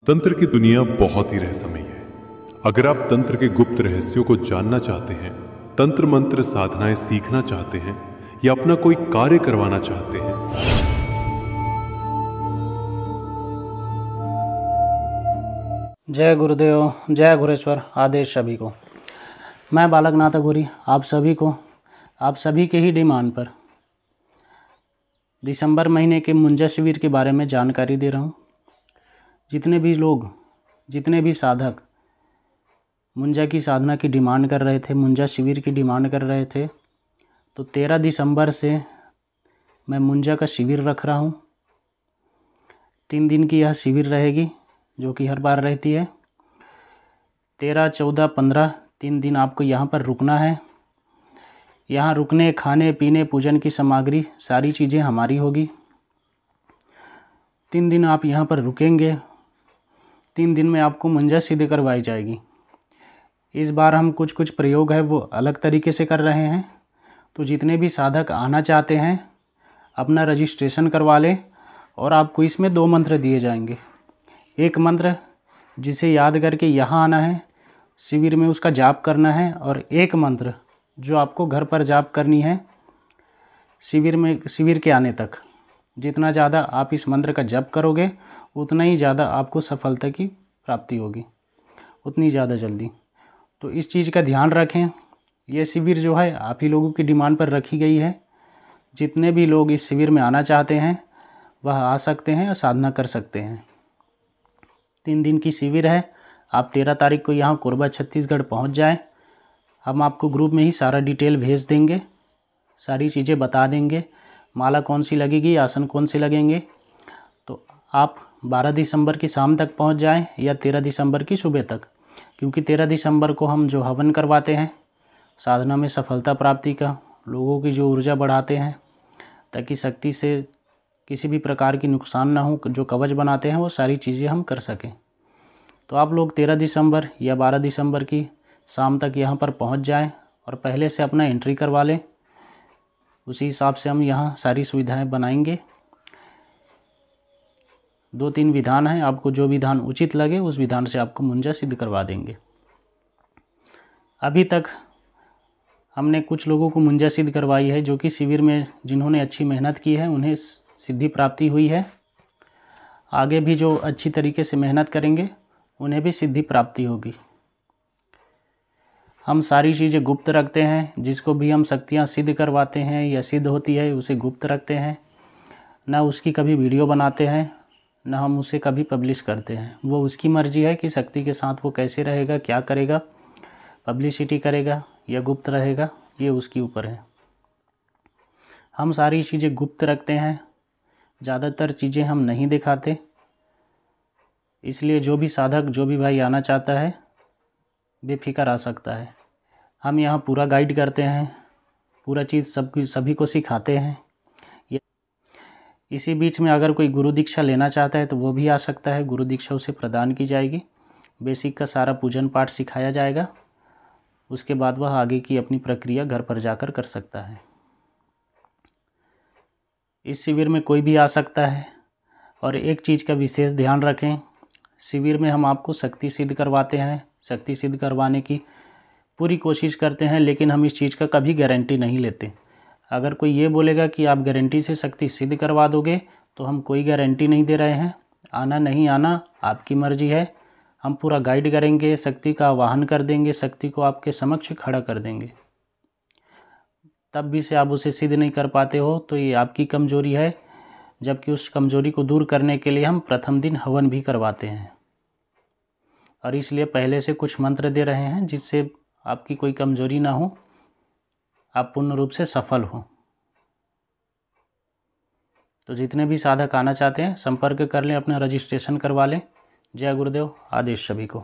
तंत्र की दुनिया बहुत ही रहस्यमयी है। अगर आप तंत्र के गुप्त रहस्यों को जानना चाहते हैं, तंत्र मंत्र साधनाएं सीखना चाहते हैं या अपना कोई कार्य करवाना चाहते हैं, जय गुरुदेव, जय गुरेश्वर आदेश सभी को। मैं बालक नाथ अघोरी आप सभी के ही डिमांड पर दिसंबर महीने के मुंजा शिविर के बारे में जानकारी दे रहा हूँ। जितने भी साधक मुंजा की साधना की डिमांड कर रहे थे, मुंजा शिविर की डिमांड कर रहे थे, तो 13 दिसंबर से मैं मुंजा का शिविर रख रहा हूँ। 3 दिन की यह शिविर रहेगी, जो कि हर बार रहती है। 13, 14, 15 3 दिन आपको यहाँ पर रुकना है। यहाँ रुकने, खाने पीने, पूजन की सामग्री सारी चीज़ें हमारी होगी। 3 दिन आप यहाँ पर रुकेंगे। 3 दिन में आपको मुंजा सिद्ध करवाई जाएगी। इस बार हम कुछ प्रयोग है वो अलग तरीके से कर रहे हैं। तो जितने भी साधक आना चाहते हैं अपना रजिस्ट्रेशन करवा लें, और आपको इसमें 2 मंत्र दिए जाएंगे। एक मंत्र जिसे याद करके यहाँ आना है, शिविर में उसका जाप करना है, और एक मंत्र जो आपको घर पर जाप करनी है शिविर के आने तक। जितना ज़्यादा आप इस मंत्र का जप करोगे उतना ही ज़्यादा आपको सफलता की प्राप्ति होगी, उतनी ज़्यादा जल्दी। तो इस चीज़ का ध्यान रखें। ये शिविर जो है आप ही लोगों की डिमांड पर रखी गई है। जितने भी लोग इस शिविर में आना चाहते हैं वह आ सकते हैं और साधना कर सकते हैं। 3 दिन की शिविर है। आप 13 तारीख को यहाँ कोरबा छत्तीसगढ़ पहुँच जाएं। हम आपको ग्रुप में ही सारा डिटेल भेज देंगे, सारी चीज़ें बता देंगे। माला कौन सी लगेगी, आसन कौन से लगेंगे। तो आप 12 दिसंबर की शाम तक पहुँच जाएं या 13 दिसंबर की सुबह तक, क्योंकि 13 दिसंबर को हम जो हवन करवाते हैं साधना में सफलता प्राप्ति का, लोगों की जो ऊर्जा बढ़ाते हैं ताकि शक्ति से किसी भी प्रकार की नुकसान ना हो, जो कवच बनाते हैं वो सारी चीज़ें हम कर सकें। तो आप लोग 13 दिसंबर या 12 दिसंबर की शाम तक यहाँ पर पहुँच जाएं और पहले से अपना एंट्री करवा लें। उसी हिसाब से हम यहाँ सारी सुविधाएं बनाएंगे। 2-3 विधान हैं, आपको जो विधान उचित लगे उस विधान से आपको मुंजा सिद्ध करवा देंगे। अभी तक हमने कुछ लोगों को मुंजा सिद्ध करवाई है, जो कि शिविर में जिन्होंने अच्छी मेहनत की है उन्हें सिद्धि प्राप्ति हुई है। आगे भी जो अच्छी तरीके से मेहनत करेंगे उन्हें भी सिद्धि प्राप्ति होगी। हम सारी चीज़ें गुप्त रखते हैं। जिसको भी हम शक्तियाँ सिद्ध करवाते हैं या सिद्ध होती है उसे गुप्त रखते हैं। ना उसकी कभी वीडियो बनाते हैं, ना हम उसे कभी पब्लिश करते हैं। वो उसकी मर्ज़ी है कि शक्ति के साथ वो कैसे रहेगा, क्या करेगा, पब्लिसिटी करेगा या गुप्त रहेगा, ये उसके ऊपर है। हम सारी चीज़ें गुप्त रखते हैं, ज़्यादातर चीज़ें हम नहीं दिखाते। इसलिए जो भी साधक, जो भी भाई आना चाहता है बेफिक्र आ सकता है। हम यहाँ पूरा गाइड करते हैं, पूरा चीज़ सभी को सिखाते हैं। इसी बीच में अगर कोई गुरु दीक्षा लेना चाहता है तो वो भी आ सकता है। गुरु दीक्षा उसे प्रदान की जाएगी। बेसिक का सारा पूजन पाठ सिखाया जाएगा। उसके बाद वह आगे की अपनी प्रक्रिया घर पर जाकर कर सकता है। इस शिविर में कोई भी आ सकता है। और एक चीज़ का विशेष ध्यान रखें, शिविर में हम आपको शक्ति सिद्ध करवाते हैं। शक्ति सिद्ध करवाने की पूरी कोशिश करते हैं, लेकिन हम इस चीज़ का कभी गारंटी नहीं लेते। अगर कोई ये बोलेगा कि आप गारंटी से शक्ति सिद्ध करवा दोगे, तो हम कोई गारंटी नहीं दे रहे हैं। आना नहीं आना आपकी मर्ज़ी है। हम पूरा गाइड करेंगे, शक्ति का आवाहन कर देंगे, शक्ति को आपके समक्ष खड़ा कर देंगे। तब भी से आप उसे सिद्ध नहीं कर पाते हो तो ये आपकी कमज़ोरी है। जबकि उस कमज़ोरी को दूर करने के लिए हम प्रथम दिन हवन भी करवाते हैं, और इसलिए पहले से कुछ मंत्र दे रहे हैं जिससे आपकी कोई कमज़ोरी ना हो, आप पूर्ण रूप से सफल हो। तो जितने भी साधक आना चाहते हैं संपर्क कर लें, अपना रजिस्ट्रेशन करवा लें। जय गुरुदेव, आदेश सभी को।